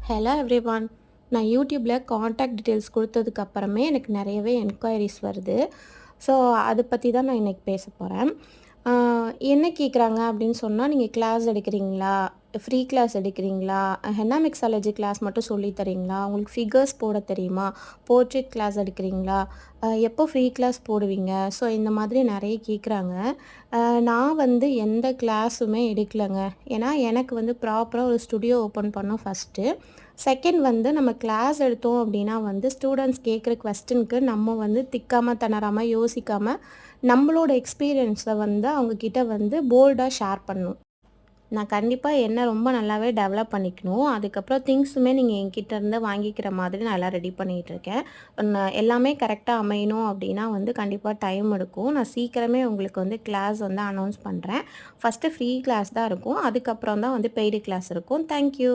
Hello everyone. நான் யூடியூப்பில் contact details கொடுத்ததுக்கப்புறமே எனக்கு நிறையவே என்கொயரிஸ் வருது. ஸோ அதை பற்றி தான் நான் இன்றைக்கி பேச போகிறேன். என்ன கேட்குறாங்க அப்படின்னு சொன்னால், நீங்கள் கிளாஸ் எடுக்கிறீங்களா, ஃப்ரீ கிளாஸ் எடுக்கிறீங்களா, ஹென்னா மிக்ஸாலஜி கிளாஸ் மட்டும் சொல்லித் தரீங்களா, உங்களுக்கு ஃபிகர்ஸ் போட தெரியுமா, போர்ட்ரேட் கிளாஸ் எடுக்கிறீங்களா, எப்போ ஃப்ரீ கிளாஸ் போடுவீங்க. ஸோ இந்த மாதிரி நிறைய கேட்குறாங்க. நான் வந்து எந்த கிளாஸுமே எடுக்கலைங்க. ஏன்னா எனக்கு வந்து ப்ராப்பராக ஒரு ஸ்டுடியோ ஓப்பன் பண்ணோம் ஃபஸ்ட்டு. செகண்ட் வந்து நம்ம கிளாஸ் எடுத்தோம் அப்படின்னா வந்து ஸ்டூடெண்ட்ஸ் கேட்குற கொஸ்டினுக்கு நம்ம வந்து திக்காமல் திணறாமல் யோசிக்காமல் நம்மளோட எக்ஸ்பீரியன்ஸை வந்து அவங்கக்கிட்ட வந்து போல்டாக ஷேர் பண்ணணும். நான் கண்டிப்பாக என்ன ரொம்ப நல்லாவே டெவலப் பண்ணிக்கணும். அதுக்கப்புறம் திங்ஸுமே நீங்கள் என்கிட்ட இருந்து வாங்கிக்கிற மாதிரி நான் எல்லாம் ரெடி பண்ணிகிட்ருக்கேன். நான் எல்லாமே கரெக்டாக அமையணும் அப்படின்னா வந்து கண்டிப்பாக டைம் எடுக்கும். நான் சீக்கிரமே உங்களுக்கு வந்து கிளாஸ் வந்து அனௌன்ஸ் பண்ணுறேன். ஃபஸ்ட்டு ஃப்ரீ கிளாஸ் தான் இருக்கும். அதுக்கப்புறம் தான் வந்து பெய்டு கிளாஸ் இருக்கும். தேங்க்யூ.